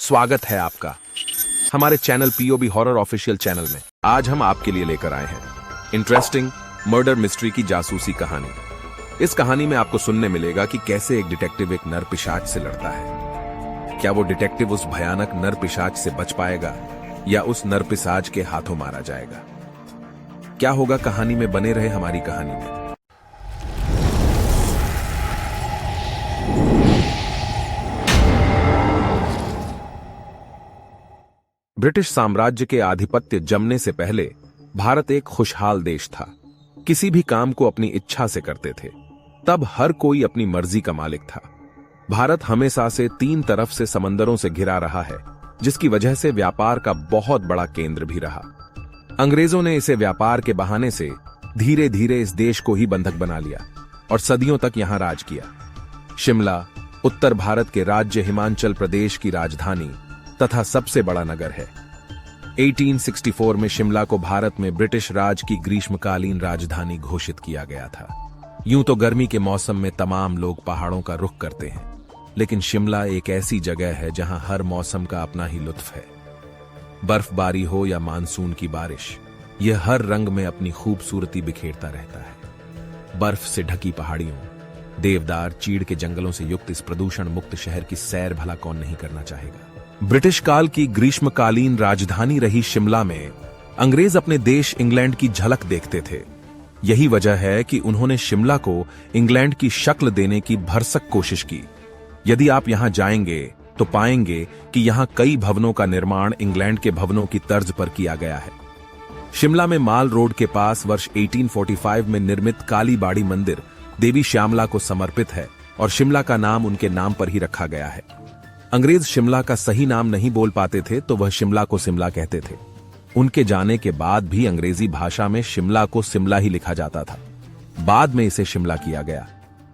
स्वागत है आपका हमारे channel POB horror official channel में। आज हम आपके लिए लेकर आए हैं इंटरेस्टिंग मर्डर मिस्ट्री की जासूसी कहानी। इस कहानी में आपको सुनने मिलेगा कि कैसे एक डिटेक्टिव एक नर पिशाच से लड़ता है। क्या वो डिटेक्टिव उस भयानक नर पिशाच से बच पाएगा या उस नर पिशाच के हाथों मारा जाएगा? क्या होगा कहानी में? बने रहे हमारी कहानी में। ब्रिटिश साम्राज्य के आधिपत्य जमने से पहले भारत एक खुशहाल देश था। किसी भी काम को अपनी इच्छा से करते थे। तब हर कोई अपनी मर्जी का मालिक था। भारत हमेशा से तीन तरफ से समंदरों से घिरा रहा है, जिसकी वजह से व्यापार का बहुत बड़ा केंद्र भी रहा। अंग्रेजों ने इसे व्यापार के बहाने से धीरे धीरे इस देश को ही बंधक बना लिया और सदियों तक यहां राज किया। शिमला उत्तर भारत के राज्य हिमाचल प्रदेश की राजधानी तथा सबसे बड़ा नगर है। 1864 में शिमला को भारत में ब्रिटिश राज की ग्रीष्मकालीन राजधानी घोषित किया गया था। यूं तो गर्मी के मौसम में तमाम लोग पहाड़ों का रुख करते हैं, लेकिन शिमला एक ऐसी जगह है जहां हर मौसम का अपना ही लुत्फ है। बर्फबारी हो या मानसून की बारिश, यह हर रंग में अपनी खूबसूरती बिखेरता रहता है। बर्फ से ढकी पहाड़ियों, देवदार चीड़ के जंगलों से युक्त इस प्रदूषण मुक्त शहर की सैर भला कौन नहीं करना चाहेगा। ब्रिटिश काल की ग्रीष्मकालीन राजधानी रही शिमला में अंग्रेज अपने देश इंग्लैंड की झलक देखते थे। यही वजह है कि उन्होंने शिमला को इंग्लैंड की शक्ल देने की भरसक कोशिश की। यदि आप यहां जाएंगे तो पाएंगे कि यहां कई भवनों का निर्माण इंग्लैंड के भवनों की तर्ज पर किया गया है। शिमला में माल रोड के पास वर्ष 1845 में निर्मित काली बाड़ी मंदिर देवी श्यामला को समर्पित है और शिमला का नाम उनके नाम पर ही रखा गया है। अंग्रेज शिमला का सही नाम नहीं बोल पाते थे तो वह शिमला को सिमला कहते थे। उनके जाने के बाद भी अंग्रेजी भाषा में शिमला को सिमला ही लिखा जाता था। बाद में इसे शिमला किया गया।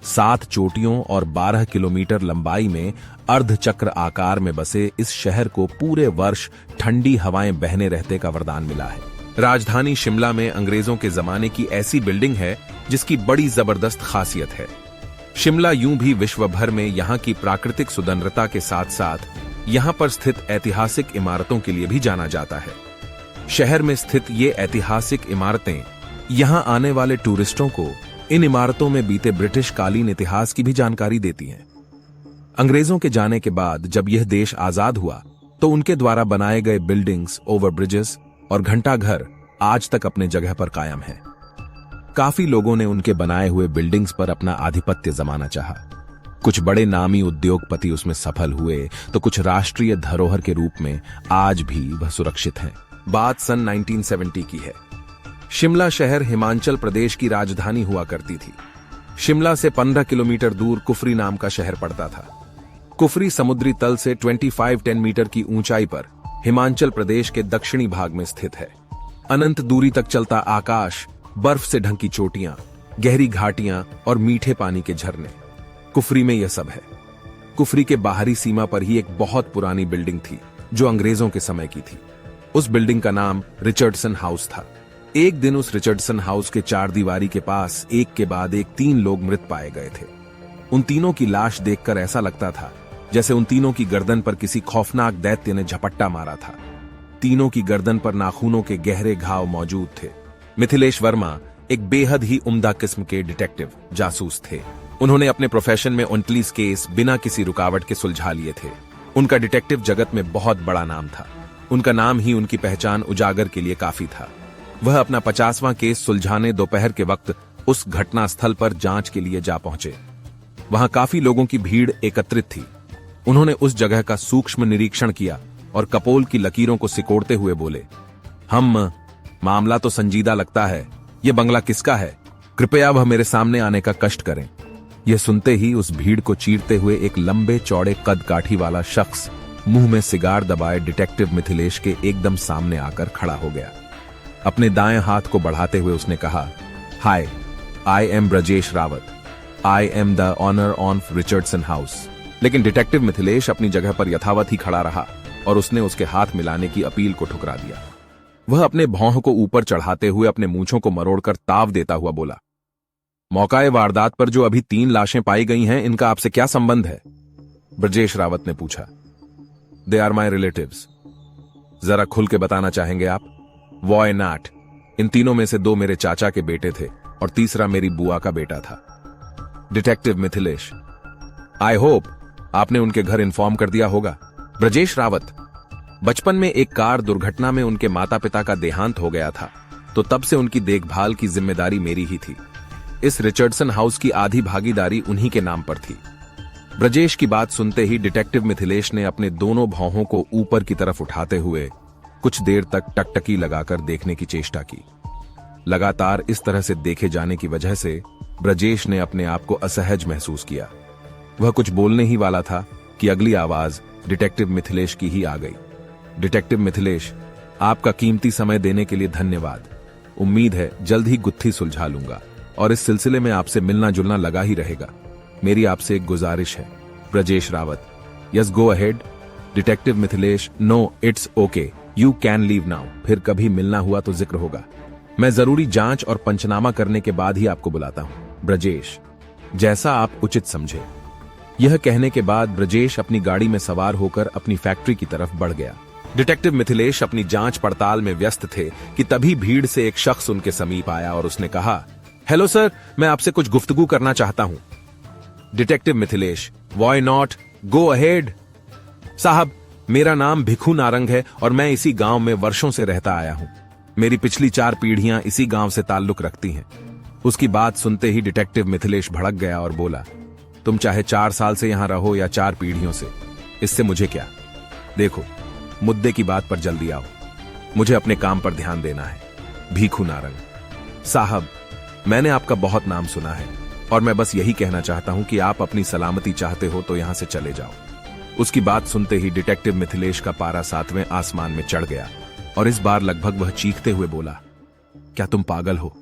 7 चोटियों और 12 किलोमीटर लंबाई में अर्धचक्र आकार में बसे इस शहर को पूरे वर्ष ठंडी हवाएं बहने रहते का वरदान मिला है। राजधानी शिमला में अंग्रेजों के जमाने की ऐसी बिल्डिंग है जिसकी बड़ी जबरदस्त खासियत है। शिमला यूं भी विश्व भर में यहां की प्राकृतिक सुंदरता के साथ साथ यहां पर स्थित ऐतिहासिक इमारतों के लिए भी जाना जाता है। शहर में स्थित ये ऐतिहासिक इमारतें यहां आने वाले टूरिस्टों को इन इमारतों में बीते ब्रिटिश कालीन इतिहास की भी जानकारी देती हैं। अंग्रेजों के जाने के बाद जब यह देश आजाद हुआ तो उनके द्वारा बनाए गए बिल्डिंग्स, ओवर ब्रिजेस और घंटाघर आज तक अपने जगह पर कायम है। काफी लोगों ने उनके बनाए हुए बिल्डिंग्स पर अपना आधिपत्य जमाना चाहा। कुछ बड़े नामी उद्योगपति उसमें सफल हुए तो कुछ राष्ट्रीय धरोहर के रूप में आज भी वह सुरक्षित हैं। बात सन 1970 की है। शिमला शहर हिमाचल प्रदेश की राजधानी हुआ करती थी। शिमला से 15 किलोमीटर दूर कुफरी नाम का शहर पड़ता था। कुफरी समुद्री तल से 25-10 मीटर की ऊंचाई पर हिमाचल प्रदेश के दक्षिणी भाग में स्थित है। अनंत दूरी तक चलता आकाश, बर्फ से ढकी चोटियां, गहरी घाटियां और मीठे पानी के झरने, कुफरी में यह सब है। कुफरी के बाहरी सीमा पर ही एक बहुत पुरानी बिल्डिंग थी जो अंग्रेजों के समय की थी। उस बिल्डिंग का नाम रिचर्डसन हाउस था। एक दिन उस रिचर्डसन हाउस के 4 दीवारी के पास एक के बाद एक 3 लोग मृत पाए गए थे। उन तीनों की लाश देखकर ऐसा लगता था जैसे उन तीनों की गर्दन पर किसी खौफनाक दैत्य ने झपट्टा मारा था। तीनों की गर्दन पर नाखूनों के गहरे घाव मौजूद थे। मिथिलेश वर्मा एक बेहद ही उम्दा किस्म के डिटेक्टिव जासूस थे। उन्होंने अपने प्रोफेशन में 29 केस बिना किसी रुकावट के सुलझा लिए थे। उनका डिटेक्टिव जगत में बहुत बड़ा नाम था। उनका नाम ही उनकी पहचान उजागर के लिए काफी था। वह अपना 50वां केस सुलझाने दोपहर के वक्त उस घटनास्थल पर जांच के लिए जा पहुंचे। वहां काफी लोगों की भीड़ एकत्रित थी। उन्होंने उस जगह का सूक्ष्म निरीक्षण किया और कपोल की लकीरों को सिकोड़ते हुए बोले, मामला तो संजीदा लगता है। यह बंगला किसका है? कृपया वह मेरे सामने आने का कष्ट करें। यह सुनते ही उस भीड़ को चीरते हुए एक लंबे चौड़े कद काठी वाला शख्स मुंह में सिगार दबाए डिटेक्टिव मिथिलेश के एकदम सामने आकर खड़ा हो गया। अपने दाएं हाथ को बढ़ाते हुए उसने कहा, hi, I am Brajesh Rawat. I am the owner of Richardson house. लेकिन डिटेक्टिव मिथिलेश अपनी जगह पर यथावत ही खड़ा रहा और उसने उसके हाथ मिलाने की अपील को ठुकरा दिया। वह अपने भौं को ऊपर चढ़ाते हुए अपने मूंछों को मरोड़कर ताव देता हुआ बोला, मौकाए वारदात पर जो अभी 3 लाशें पाई गई हैं, इनका आपसे क्या संबंध है? ब्रजेश रावत ने पूछा। They are my relatives. जरा खुल के बताना चाहेंगे आप? वॉय नॉट। इन तीनों में से 2 मेरे चाचा के बेटे थे और तीसरा मेरी बुआ का बेटा था। डिटेक्टिव मिथिलेश, आई होप आपने उनके घर इन्फॉर्म कर दिया होगा। ब्रजेश रावत, बचपन में एक कार दुर्घटना में उनके माता पिता का देहांत हो गया था, तो तब से उनकी देखभाल की जिम्मेदारी मेरी ही थी। इस रिचर्डसन हाउस की आधी भागीदारी उन्हीं के नाम पर थी। ब्रजेश की बात सुनते ही डिटेक्टिव मिथिलेश ने अपने दोनों भौहों को ऊपर की तरफ उठाते हुए कुछ देर तक टकटकी लगाकर देखने की चेष्टा की। लगातार इस तरह से देखे जाने की वजह से ब्रजेश ने अपने आप को असहज महसूस किया। वह कुछ बोलने ही वाला था कि अगली आवाज डिटेक्टिव मिथिलेश की ही आ गई। डिटेक्टिव मिथिलेश, आपका कीमती समय देने के लिए धन्यवाद। उम्मीद है जल्द ही गुत्थी सुलझा लूंगा और इस सिलसिले में आपसे मिलना जुलना लगा ही रहेगा। मेरी आपसे एक गुजारिश है। Brajesh Rawat, yes go ahead. Detective Mithilesh, no it's okay, you can leave now. फिर कभी मिलना हुआ तो जिक्र होगा। मैं जरूरी जांच और पंचनामा करने के बाद ही आपको बुलाता हूं। ब्रजेश, जैसा आप उचित समझे। यह कहने के बाद ब्रजेश अपनी गाड़ी में सवार होकर अपनी फैक्ट्री की तरफ बढ़ गया। डिटेक्टिव मिथिलेश अपनी जांच पड़ताल में व्यस्त थे कि तभी भीड़ से एक शख्स उनके समीप आया और उसने कहा, हेलो सर, मैं आपसे कुछ गुफ्तगू करना चाहता हूं। Detective Mithilesh, why not, go ahead. साहब, मेरा नाम भिखू नारंग है और मैं इसी गांव में वर्षों से रहता आया हूं। मेरी पिछली 4 पीढ़ियां इसी गांव से ताल्लुक रखती हैं। उसकी बात सुनते ही डिटेक्टिव मिथिलेश भड़क गया और बोला, तुम चाहे 4 साल से यहां रहो या 4 पीढ़ियों से, इससे मुझे क्या। देखो, मुद्दे की बात पर जल्दी आओ, मुझे अपने काम पर ध्यान देना है। भिखू नारंग साहब, मैंने आपका बहुत नाम सुना है और मैं बस यही कहना चाहता हूं कि आप अपनी सलामती चाहते हो तो यहां से चले जाओ। उसकी बात सुनते ही डिटेक्टिव मिथिलेश का पारा 7वें आसमान में चढ़ गया और इस बार लगभग वह चीखते हुए बोला, क्या तुम पागल हो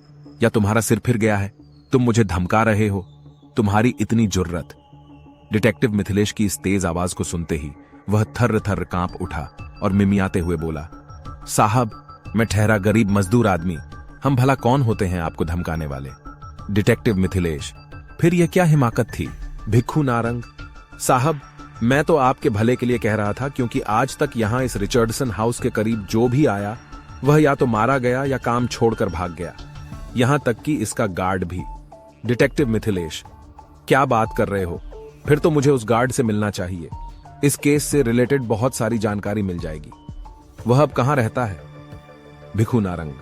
या तुम्हारा सिर फिर गया है? तुम मुझे धमका रहे हो? तुम्हारी इतनी जुर्रत। डिटेक्टिव मिथिलेश की इस तेज आवाज को सुनते ही वह थर्र थर्र कांप उठा और मिमियाते हुए बोला, साहब, मैं ठहरा गरीब मजदूर आदमी, हम भला कौन होते हैं आपको धमकाने वाले? डिटेक्टिव मिथिलेश, फिर यह क्या हिमाकत थी? भिखू नारंग साहब, मैं तो आपके भले के लिए कह रहा था, क्योंकि आज तक यहां इस रिचर्डसन हाउस के करीब जो भी आया वह या तो मारा गया या काम छोड़कर भाग गया, यहां तक कि इसका गार्ड भी। डिटेक्टिव मिथिलेश, क्या बात कर रहे हो? फिर तो मुझे उस गार्ड से मिलना चाहिए। इस केस से रिलेटेड बहुत सारी जानकारी मिल जाएगी। वह अब कहां रहता है? भिखू नारंग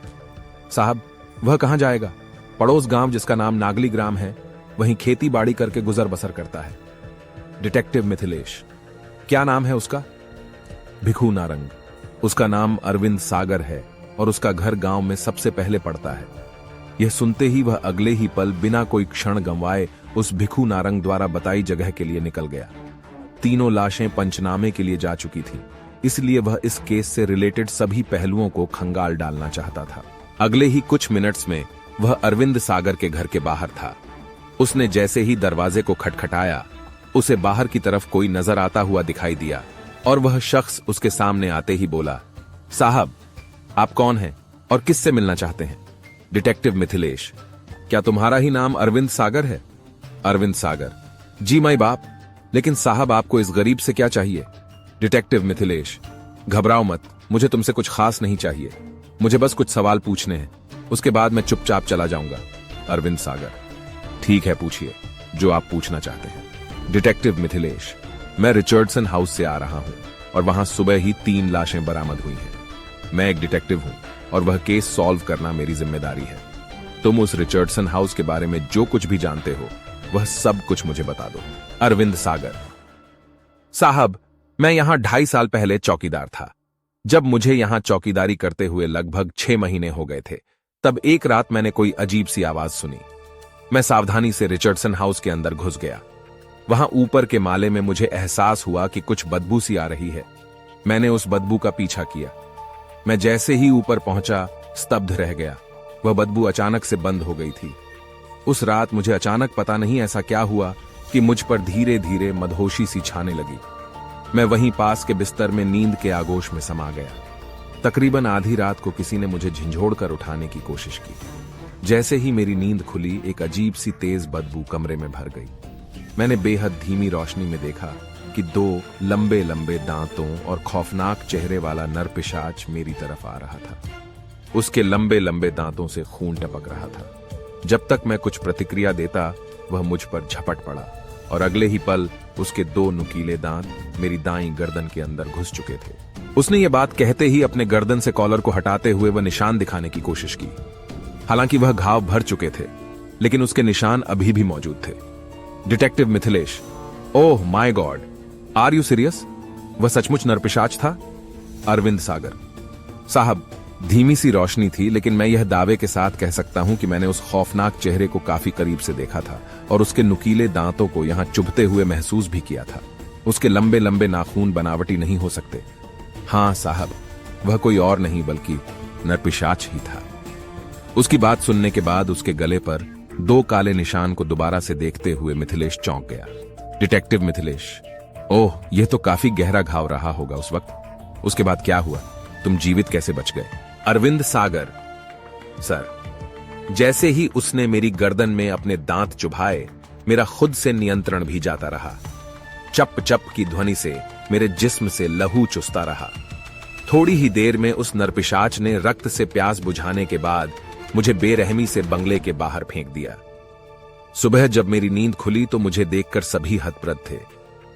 साहब, वह कहां जाएगा? पड़ोस गांव जिसका नाम नागली ग्राम है, वहीं खेती बाड़ी करके गुजर बसर करता है। डिटेक्टिव मिथिलेश, क्या नाम है उसका? भिखू नारंग, उसका नाम अरविंद सागर है और उसका घर गांव में सबसे पहले पड़ता है। यह सुनते ही वह अगले ही पल बिना कोई क्षण गंवाए उस भिखू नारंग द्वारा बताई जगह के लिए निकल गया। तीनों लाशें पंचनामे के लिए जा चुकी थी, इसलिए वह इस केस से रिलेटेड सभी पहलुओं को खंगाल डालना चाहता था। अगले ही कुछ मिनट्स में वह अरविंद सागर के घर के बाहर था। उसने जैसे ही दरवाजे को खटखटाया, उसे बाहर की तरफ कोई नजर आता हुआ दिखाई दिया और वह शख्स उसके सामने आते ही बोला, साहब, आप कौन हैं और किससे मिलना चाहते हैं? डिटेक्टिव मिथिलेश, क्या तुम्हारा ही नाम अरविंद सागर है? अरविंद सागर, जी माई बाप, लेकिन साहब आपको इस गरीब से क्या चाहिए? डिटेक्टिव मिथिलेश, घबराओ मत, मुझे तुमसे कुछ खास नहीं चाहिए, मुझे बस कुछ सवाल पूछने हैं, उसके बाद मैं चुपचाप चला जाऊंगा। अरविंद सागर, ठीक है, पूछिए जो आप पूछना चाहते हैं। डिटेक्टिव मिथिलेश, मैं रिचर्डसन हाउस से आ रहा हूं और वहां सुबह ही 3 लाशें बरामद हुई हैं। मैं एक डिटेक्टिव हूं और वह केस सॉल्व करना मेरी जिम्मेदारी है। तुम उस रिचर्डसन हाउस के बारे में जो कुछ भी जानते हो वह सब कुछ मुझे बता दो। अरविंद सागर, साहब, मैं यहां 2.5 साल पहले चौकीदार था। जब मुझे यहां चौकीदारी करते हुए लगभग 6 महीने हो गए थे, तब एक रात मैंने कोई अजीब सी आवाज सुनी। मैं सावधानी से रिचर्डसन हाउस के अंदर घुस गया। वहां ऊपर के माले में मुझे एहसास हुआ कि कुछ बदबू सी आ रही है। मैंने उस बदबू का पीछा किया। मैं जैसे ही ऊपर पहुंचा, स्तब्ध रह गया। वह बदबू अचानक से बंद हो गई थी। उस रात मुझे अचानक पता नहीं ऐसा क्या हुआ कि मुझ पर धीरे धीरे मदहोशी सी छाने लगी। मैं वहीं पास के बिस्तर में नींद के आगोश में समा गया। तकरीबन आधी रात को किसी ने मुझे झंझोड़ कर उठाने की कोशिश की। जैसे ही मेरी नींद खुली, एक अजीब सी तेज बदबू कमरे में भर गई। मैंने बेहद धीमी रोशनी में देखा कि दो लंबे लंबे दांतों और खौफनाक चेहरे वाला नर पिशाच मेरी तरफ आ रहा था। उसके लंबे लंबे दांतों से खून टपक रहा था। जब तक मैं कुछ प्रतिक्रिया देता वह मुझ पर झपट पड़ा और अगले ही पल उसके दो नुकीले दांत मेरी दाईं गर्दन के अंदर घुस चुके थे। उसने ये बात कहते ही अपने गर्दन से कॉलर को हटाते हुए वह निशान दिखाने की कोशिश की। हालांकि वह घाव भर चुके थे, लेकिन उसके निशान अभी भी मौजूद थे। Detective Mithilesh, oh my god, are you serious? वह सचमुच नरपिशाच था? अरविंद सागर साहब, धीमी सी रोशनी थी, लेकिन मैं यह दावे के साथ कह सकता हूं कि मैंने उस खौफनाक चेहरे को काफी करीब से देखा था और उसके नुकीले दांतों को यहां चुभते हुए महसूस भी किया था। उसके लंबे लंबे नाखून बनावटी नहीं हो सकते। हां साहब, वह कोई और नहीं बल्कि नरपिशाच ही था। उसकी बात सुनने के बाद उसके गले पर दो काले निशान को दोबारा से देखते हुए मिथिलेश चौंक गया। डिटेक्टिव मिथिलेश, ओह, यह तो काफी गहरा घाव रहा होगा उस वक्त। उसके बाद क्या हुआ? तुम जीवित कैसे बच गए? अरविंद सागर, सर, जैसे ही उसने मेरी गर्दन में अपने दांत चुभाए, मेरा खुद से नियंत्रण भी जाता रहा। चप चप की ध्वनि से मेरे जिस्म से लहू चुसता रहा। थोड़ी ही देर में उस नरपिशाच ने रक्त से प्यास बुझाने के बाद मुझे बेरहमी से बंगले के बाहर फेंक दिया। सुबह जब मेरी नींद खुली तो मुझे देखकर सभी हतप्रभ थे।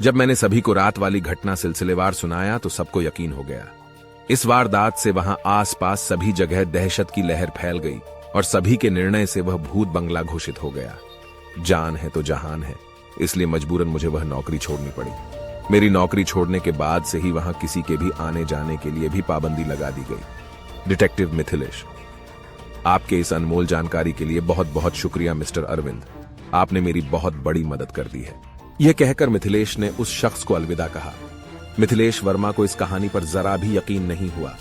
जब मैंने सभी को रात वाली घटना सिलसिलेवार सुनाया तो सबको यकीन हो गया। इस वारदात से वहां आसपास सभी जगह दहशत की लहर फैल गई और सभी के निर्णय से वह भूत बंगला घोषित हो गया। जान है तो जहान है, इसलिए मजबूरन मुझे वह नौकरी छोड़नी पड़ी। मेरी नौकरी छोड़ने के बाद से ही वहां किसी के भी आने जाने के लिए भी पाबंदी लगा दी गई। डिटेक्टिव मिथिलेश, आपके इस अनमोल जानकारी के लिए बहुत बहुत शुक्रिया मिस्टर अरविंद। आपने मेरी बहुत बड़ी मदद कर दी है। यह कहकर मिथिलेश ने उस शख्स को अलविदा कहा। मिथिलेश वर्मा को इस कहानी पर जरा भी यकीन नहीं हुआ।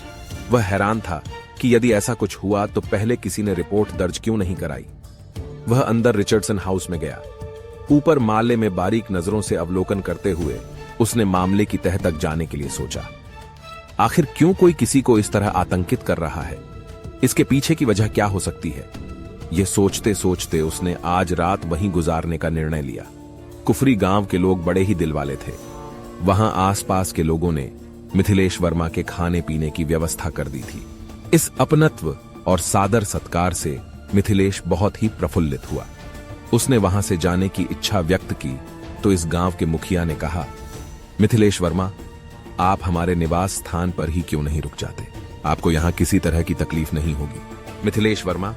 वह हैरान था कि यदि ऐसा कुछ हुआ तो पहले किसी ने रिपोर्ट दर्ज क्यों नहीं कराई। वह अंदर रिचर्डसन हाउस में गया। ऊपर माले में बारीक नजरों से अवलोकन करते हुए उसने मामले की तह तक जाने के लिए सोचा। आखिर क्यों कोई किसी को इस तरह आतंकित कर रहा है? इसके पीछे की वजह क्या हो सकती है? यह सोचते सोचते उसने आज रात वहीं गुजारने का निर्णय लिया। कुफरी गांव के लोग बड़े ही दिल वाले थे। वहां आसपास के लोगों ने मिथिलेश वर्मा के खाने पीने की व्यवस्था कर दी थी। इस अपनत्व और सादर सत्कार से मिथिलेश बहुत ही प्रफुल्लित हुआ। उसने वहां से जाने की इच्छा व्यक्त की तो इस गांव के मुखिया ने कहा, मिथिलेश वर्मा, आप हमारे निवास स्थान पर ही क्यों नहीं रुक जाते? आपको यहां किसी तरह की तकलीफ नहीं होगी। मिथिलेश वर्मा,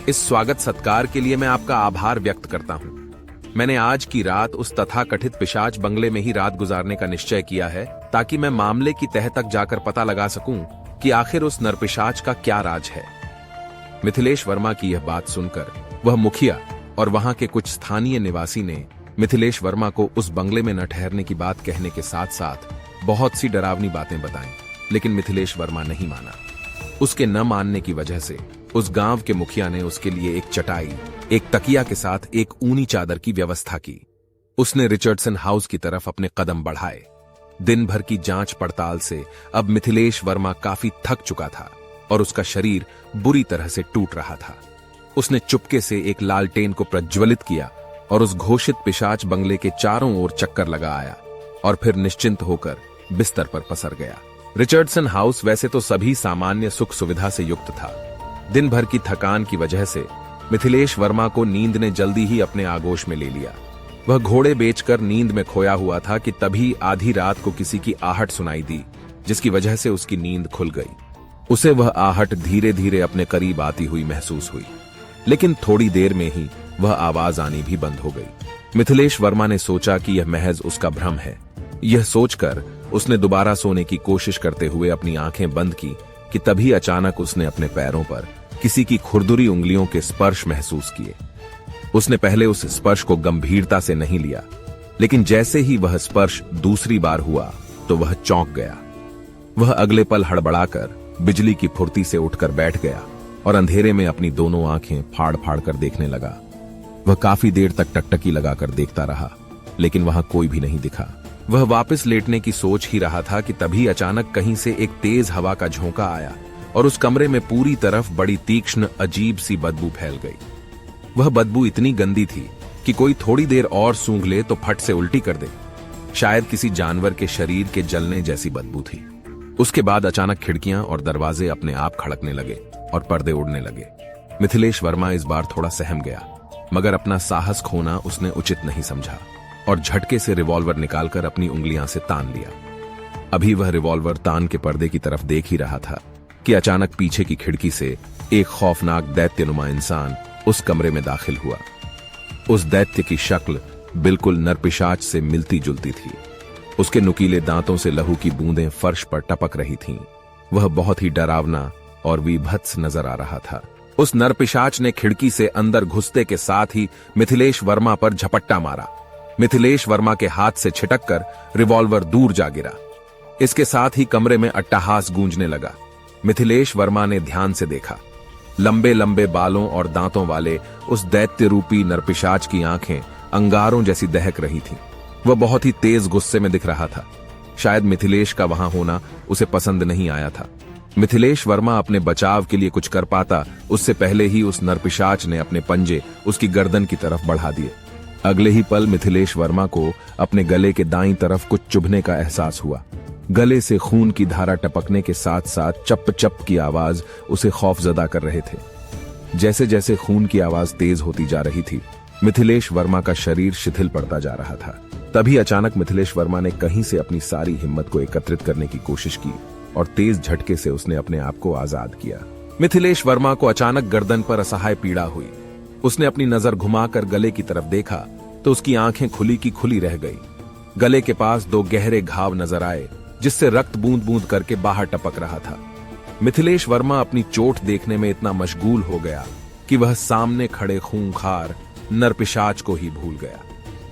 इस स्वागत सत्कार के लिए मैं आपका आभार व्यक्त करता हूं। मैंने आज की रात उस तथाकथित पिशाच बंगले में ही रात गुजारने का निश्चय किया है ताकि मैं मामले की तह तक जाकर पता लगा सकूं कि आखिर उस नरपिशाच का क्या राज है। मिथिलेश वर्मा की यह बात सुनकर वह मुखिया और वहां के कुछ स्थानीय निवासी ने मिथिलेश वर्मा को उस बंगले में न ठहरने की बात कहने के साथ साथ बहुत सी डरावनी बातें बताईं, लेकिन मिथिलेश वर्मा नहीं माना। उसके न मानने की वजह से उस गांव के मुखिया ने उसके लिए एक चटाई, एक तकिया के साथ एक ऊनी चादर की व्यवस्था की। उसने रिचर्डसन हाउस की तरफ अपने कदम बढ़ाए। दिन भर की जांच पड़ताल से अब मिथिलेश वर्मा काफी थक चुका था और उसका शरीर बुरी तरह से टूट रहा था। उसने चुपके से एक लालटेन को प्रज्वलित किया और उस घोषित पिशाच बंगले के चारों ओर चक्कर लगा आया और फिर निश्चिंत होकर बिस्तर पर पसर गया। रिचर्डसन हाउस वैसे तो सभी सामान्य सुख सुविधा से युक्त था। दिन भर की थकान की वजह से मिथिलेश वर्मा को नींद ने जल्दी ही अपने आगोश में ले लिया। वह घोड़े बेचकर नींद में खोया हुआ था कि तभी आधी रात को किसी की आहट सुनाई दी, जिसकी वजह से उसकी नींद खुल गई। उसे वह आहट धीरे धीरे अपने करीब आती हुई महसूस हुई, लेकिन थोड़ी देर में ही वह आवाज आनी भी बंद हो गई। मिथिलेश वर्मा ने सोचा कि यह महज उसका भ्रम है। यह सोचकर उसने दोबारा सोने की कोशिश करते हुए अपनी आंखें बंद की कि तभी अचानक उसने अपने पैरों पर किसी की खुरदुरी उंगलियों के स्पर्श महसूस किए। उसने पहले उस स्पर्श को गंभीरता से नहीं लिया, लेकिन जैसे ही वह स्पर्श दूसरी बार हुआ तो वह चौंक गया। वह अगले पल हड़बड़ाकर बिजली की फुर्ती से उठकर बैठ गया और अंधेरे में अपनी दोनों आंखें फाड़ फाड़ कर देखने लगा। वह काफी देर तक टकटकी लगाकर देखता रहा, लेकिन वहां कोई भी नहीं दिखा। वह वापस लेटने की सोच ही रहा था कि तभी अचानक कहीं से एक तेज हवा का झोंका आया और उस कमरे में पूरी तरफ बड़ी तीक्ष्ण अजीब सी बदबू फैल गई। वह बदबू इतनी गंदी थी कि कोई थोड़ी देर और सूंघ ले तो फट से उल्टी कर दे। शायद किसी जानवर के शरीर के जलने जैसी बदबू थी। उसके बाद अचानक खिड़कियां और दरवाजे अपने आप खड़कने लगे और पर्दे उड़ने लगे। मिथिलेश वर्मा इस बार थोड़ा सहम गया, मगर अपना साहस खोना उसने उचित नहीं समझा और झटके से रिवॉल्वर निकालकर अपनी उंगलियां से तान लिया। अभी वह रिवॉल्वर तान के पर्दे की तरफ देख ही रहा था कि अचानक पीछे की खिड़की से एक खौफनाक दैत्यनुमा इंसान उस कमरे में दाखिल हुआ। उस दैत्य की शक्ल बिल्कुल नरपिशाच से मिलती जुलती थी। उसके नुकीले दांतों से लहू की बूंदें फर्श पर टपक रही थीं। वह बहुत ही डरावना और विभत्स नजर आ रहा था। उस नरपिशाच ने खिड़की से अंदर घुसते के साथ ही मिथिलेश वर्मा पर झपट्टा मारा। मिथिलेश वर्मा के हाथ से छिटककर रिवॉल्वर दूर जा गिरा। इसके साथ ही कमरे में अट्टहास गूंजने लगा। मिथिलेश वर्मा ने ध्यान से देखा। लंबे लंबे बालों और दांतों वाले उस दैत्य रूपी नरपिशाच की आंखें अंगारों जैसी दहक रही थीं। वह बहुत ही तेज गुस्से में दिख रहा था। शायद मिथिलेश का वहां होना उसे पसंद नहीं आया था। मिथिलेश वर्मा अपने बचाव के लिए कुछ कर पाता उससे पहले ही उस नरपिशाच ने अपने पंजे उसकी गर्दन की तरफ बढ़ा दिए। अगले ही पल मिथिलेश वर्मा को अपने गले के दाईं तरफ कुछ चुभने का एहसास हुआ। गले से खून की धारा टपकने के साथ साथ चप चप की आवाज उसे खौफजदा कर रहे थे। जैसे जैसे खून की आवाज तेज होती जा रही थी, मिथिलेश वर्मा का शरीर शिथिल पड़ता जा रहा था। तभी अचानक मिथिलेश वर्मा ने कहीं से अपनी सारी हिम्मत को एकत्रित करने की कोशिश की और तेज झटके से उसने अपने आप को आजाद किया। मिथिलेश वर्मा को अचानक गर्दन पर असहाय पीड़ा हुई। उसने अपनी नजर घुमाकर गले की तरफ देखा तो उसकी आंखें खुली की खुली रह गई। गले के पास 2 गहरे घाव नजर आए जिससे रक्त बूंद बूंद करके बाहर टपक रहा था। मिथिलेश वर्मा अपनी चोट देखने में इतना मशगूल हो गया कि वह सामने खड़े खूंखार नरपिशाच को ही भूल गया।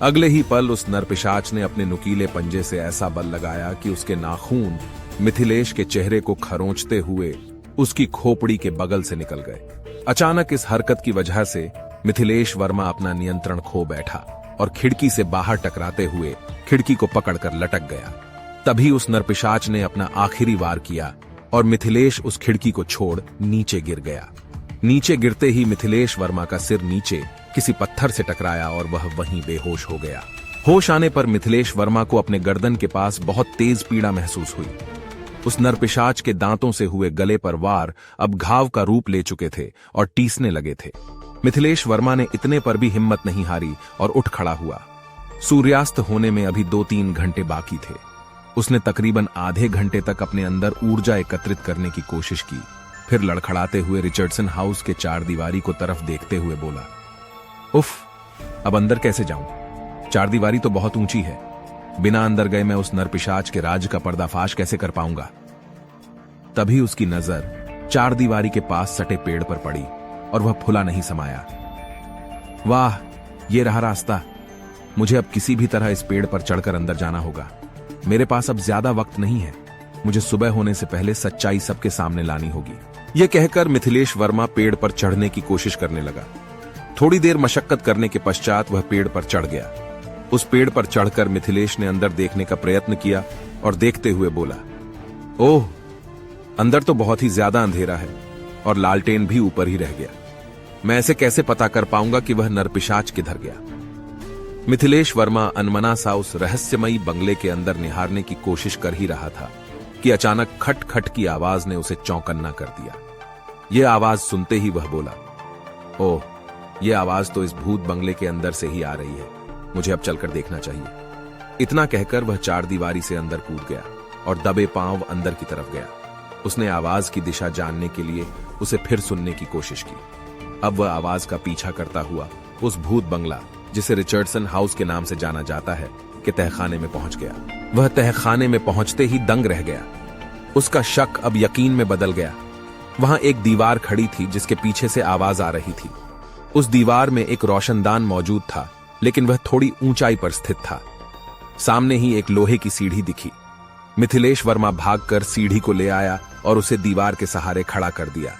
अगले ही पल उस नरपिशाच ने अपने नुकीले पंजे से ऐसा बल लगाया कि उसके नाखून मिथिलेश के चेहरे को खरोंचते हुए उसकी खोपड़ी के बगल से निकल गए। अचानक इस हरकत की वजह से मिथिलेश वर्मा अपना नियंत्रण खो बैठा और खिड़की से बाहर टकराते हुए खिड़की को पकड़कर लटक गया। तभी उस नरपिशाच ने अपना आखिरी वार किया और मिथिलेश उस खिड़की को छोड़ नीचे गिर गया। नीचे गिरते ही मिथिलेश वर्मा का सिर नीचे किसी पत्थर से टकराया और वह वहीं बेहोश हो गया। होश आने पर मिथिलेश वर्मा को अपने गर्दन के पास बहुत तेज पीड़ा महसूस हुई। उस नरपिशाच के दांतों से हुए गले पर वार अब घाव का रूप ले चुके थे और टीसने लगे थे। मिथिलेश वर्मा ने इतने पर भी हिम्मत नहीं हारी और उठ खड़ा हुआ। सूर्यास्त होने में अभी 2-3 घंटे बाकी थे। उसने तकरीबन आधे घंटे तक अपने अंदर ऊर्जा एकत्रित करने की कोशिश की। फिर लड़खड़ाते हुए रिचर्डसन हाउस के 4 दीवारी को तरफ देखते हुए बोला, उफ, अब अंदर कैसे जाऊं? 4 दीवारी तो बहुत ऊंची है। बिना अंदर गए मैं उस नरपिशाच के राज का पर्दाफाश कैसे कर पाऊंगा? तभी उसकी नजर 4 दीवारी के पास सटे पेड़ पर पड़ी और वह फुला नहीं समाया। वाह, ये रहा रास्ता। मुझे अब किसी भी तरह इस पेड़ पर चढ़कर अंदर जाना होगा। मेरे पास अब ज्यादा वक्त नहीं है। मुझे सुबह होने से पहले सच्चाई सबके सामने लानी होगी। यह कहकर मिथिलेश वर्मा पेड़ पर चढ़ने की कोशिश करने लगा। थोड़ी देर मशक्कत करने के पश्चात वह पेड़ पर चढ़ गया। उस पेड़ पर चढ़कर मिथिलेश ने अंदर देखने का प्रयत्न किया और देखते हुए बोला, ओह, अंदर तो बहुत ही ज्यादा अंधेरा है और लालटेन भी ऊपर ही रह गया। मैं ऐसे कैसे पता कर पाऊंगा कि वह नरपिशाच किधर गया? मिथिलेश वर्मा अनमना सा उस रहस्यमयी बंगले के अंदर निहारने की कोशिश कर ही रहा था कि अचानक खट खट की आवाज ने उसे चौंकन्ना कर दिया। यह आवाज सुनते ही वह बोला, ओह, यह आवाज तो इस भूत बंगले के अंदर से ही आ रही है। मुझे अब चलकर देखना चाहिए। इतना कहकर वह 4 दीवारी से अंदर कूद गया और दबे पांव अंदर की तरफ गया। उसने आवाज की दिशा जानने के लिए उसे फिर सुनने की कोशिश की। अब वह आवाज का पीछा करता हुआ उस भूत बंगला, जिसे रिचर्डसन हाउस के नाम से जाना जाता है, के तहखाने में पहुंच गया। वह तहखाने में पहुंचते ही दंग रह गया। उसका शक अब यकीन में बदल गया। वहां एक दीवार खड़ी थी जिसके पीछे से आवाज आ रही थी। उस दीवार में एक रोशनदान मौजूद था, लेकिन वह थोड़ी ऊंचाई पर स्थित था। सामने ही एक लोहे की सीढ़ी दिखी। मिथिलेश वर्मा भागकर सीढ़ी को ले आया और उसे दीवार के सहारे खड़ा कर दिया।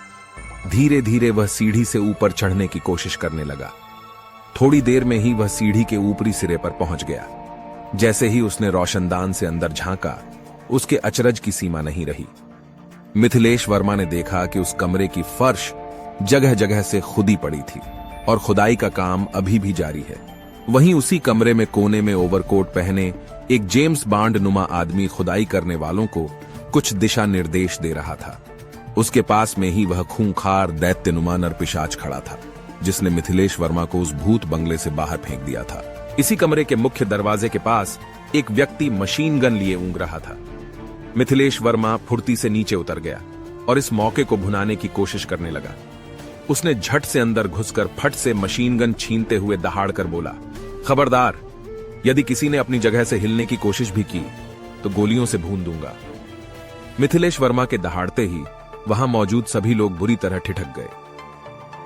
धीरे धीरे वह सीढ़ी से ऊपर चढ़ने की कोशिश करने लगा। थोड़ी देर में ही वह सीढ़ी के ऊपरी सिरे पर पहुंच गया। जैसे ही उसने रोशनदान से अंदर झांका, उसके अचरज की सीमा नहीं रही। मिथिलेश वर्मा ने देखा कि उस कमरे की फर्श जगह जगह से खुदी पड़ी थी और खुदाई का काम अभी भी जारी है। वहीं उसी कमरे में कोने में ओवरकोट पहने एक जेम्स बॉन्ड नुमा आदमी खुदाई करने वालों को कुछ दिशा निर्देश दे रहा था। उसके पास में ही वह खूंखार दैत्यनुमा नरपिशाच खड़ा था, जिसने मिथिलेश वर्मा को उस भूत बंगले से बाहर फेंक दिया था। इसी कमरे के मुख्य दरवाजे के पास एक व्यक्ति मशीन गन लिए ऊँग रहा था। मिथिलेश वर्मा फुर्ती से नीचे उतर गया और इस मौके को भुनाने की कोशिश करने लगा। उसने झट से अंदर घुसकर फट से मशीन गन छीनते हुए दहाड़ कर बोला, खबरदार, यदि किसी ने अपनी जगह से हिलने की कोशिश भी की तो गोलियों से भून दूंगा। मिथिलेश वर्मा के दहाड़ते ही वहां मौजूद सभी लोग बुरी तरह ठिठक गए।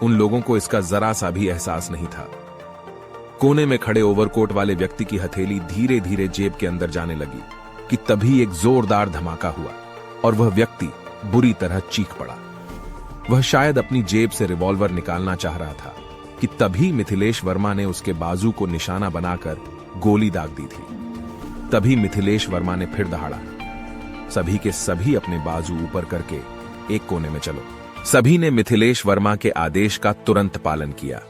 उन लोगों को इसका जरा सा भी एहसास नहीं था। कोने में खड़े ओवरकोट वाले व्यक्ति की हथेली धीरे धीरे जेब के अंदर जाने लगी कि तभी एक जोरदार धमाका हुआ और वह व्यक्ति बुरी तरह चीख पड़ा। वह शायद अपनी जेब से रिवॉल्वर निकालना चाह रहा था कि तभी मिथिलेश वर्मा ने उसके बाजू को निशाना बनाकर गोली दाग दी थी। तभी मिथिलेश वर्मा ने फिर दहाड़ा, सभी के सभी अपने बाजू ऊपर करके एक कोने में चलो। सभी ने मिथिलेश वर्मा के आदेश का तुरंत पालन किया।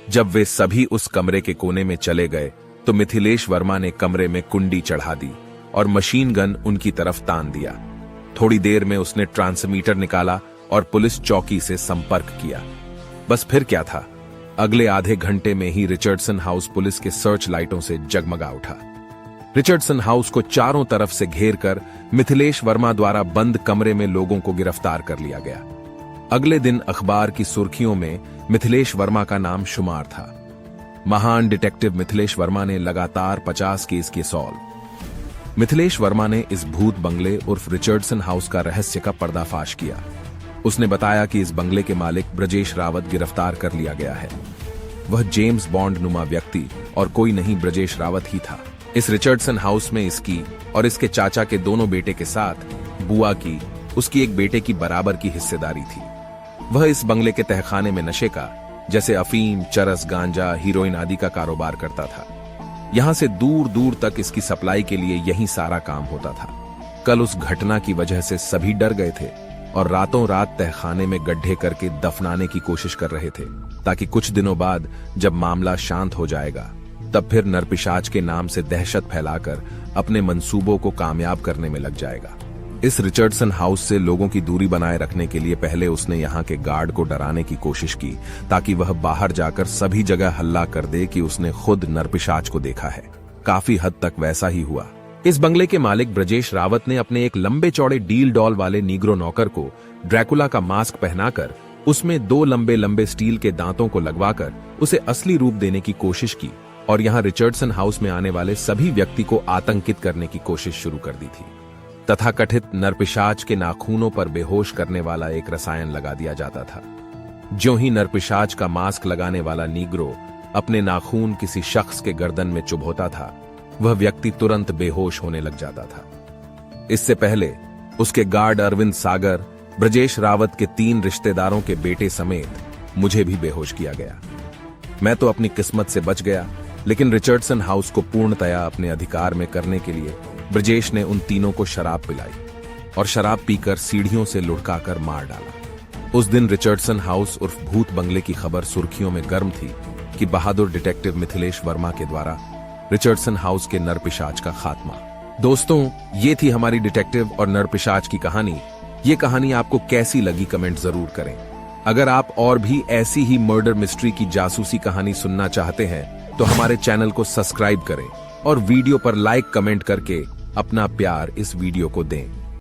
जब वे सभी उस कमरे के कोने में चले गए तो मिथिलेश वर्मा ने कमरे में कुंडी चढ़ा दी और मशीन गन उनकी तरफ तान दिया। थोड़ी देर में उसने ट्रांसमीटर निकाला और पुलिस चौकी से संपर्क किया। बस फिर क्या था, अगले आधे घंटे में ही रिचर्डसन हाउस पुलिस के सर्च लाइटों से जगमगा उठा। रिचर्डसन हाउस को चारों तरफ से घेर कर मिथिलेश वर्मा द्वारा बंद कमरे में लोगों को गिरफ्तार कर लिया गया। अगले दिन अखबार की सुर्खियों में मिथिलेश वर्मा का नाम शुमार था। महान डिटेक्टिव मिथिलेश वर्मा ने लगातार 50 केस किए सॉल्व। मिथिलेश वर्मा ने इस भूत बंगले उर्फ रिचर्डसन हाउस का रहस्य का पर्दाफाश किया। उसने बताया कि इस बंगले के मालिक ब्रजेश रावत गिरफ्तार कर लिया गया है। वह जेम्स बॉन्ड नुमा व्यक्ति और कोई नहीं ब्रजेश रावत ही था। इस रिचर्डसन हाउस में इसकी और इसके चाचा के दोनों बेटे के साथ बुआ की, उसकी एक बेटे की बराबर की हिस्सेदारी थी। वह इस बंगले के तहखाने में नशे का, जैसे अफीम, चरस, गांजा, हीरोइन आदि का कारोबार करता था। यहां से दूर दूर तक इसकी सप्लाई के लिए यही सारा काम होता था। कल उस घटना की वजह से सभी डर गए थे और रातों रात तहखाने में गड्ढे करके दफनाने की कोशिश कर रहे थे, ताकि कुछ दिनों बाद जब मामला शांत हो जाएगा तब फिर नरपिशाच के नाम से दहशत फैलाकर अपने मंसूबों को कामयाब करने में लग जाएगा। इस रिचर्डसन हाउस से लोगों की दूरी बनाए रखने के लिए पहले उसने यहाँ के गार्ड को डराने की कोशिश की, ताकि वह बाहर जाकर सभी जगह हल्ला कर दे कि उसने खुद नरपिशाच को देखा है। काफी हद तक वैसा ही हुआ। इस बंगले के मालिक ब्रजेश रावत ने अपने एक लंबे चौड़े डील डॉल वाले नीग्रो नौकर को ड्रैकुला का मास्क पहनाकर उसमें 2 लंबे लंबे स्टील के दांतों को लगवाकर उसे असली रूप देने की कोशिश की और यहाँ रिचर्डसन हाउस में आने वाले सभी व्यक्ति को आतंकित करने की कोशिश शुरू कर दी थी। तथाकथित नरपिशाच के नाखूनों पर बेहोश करने वाला एक रसायन लगा दिया जाता था। ज्यों ही नरपिशाच का मास्क लगाने वाला नीग्रो अपने नाखून किसी शख्स के गर्दन में चुभोता था, वह व्यक्ति तुरंत बेहोश होने लग जाता था। इससे पहले उसके गार्ड अरविंद सागर, ब्रजेश रावत के 3 रिश्तेदारों के बेटे समेत मुझे भी बेहोश किया गया। मैं तो अपनी किस्मत से बच गया, लेकिन रिचर्डसन हाउस को पूर्णतया अपने अधिकार में करने के लिए ब्रजेश ने उन तीनों को शराब पिलाई और शराब पीकर सीढ़ियों से लुढ़काकर मार डाला। उस दिन रिचर्डसन हाउस उर्फ भूत बंगले की खबर सुर्खियों में गर्म थी कि बहादुर डिटेक्टिव मिथिलेश वर्मा के द्वारा रिचर्डसन हाउस के नरपिशाच का खात्मा। दोस्तों, ये थी हमारी डिटेक्टिव और नरपिशाच की कहानी। ये कहानी आपको कैसी लगी कमेंट जरूर करें। अगर आप और भी ऐसी ही मर्डर मिस्ट्री की जासूसी कहानी सुनना चाहते हैं तो हमारे चैनल को सब्सक्राइब करें और वीडियो पर लाइक कमेंट करके अपना प्यार इस वीडियो को दें।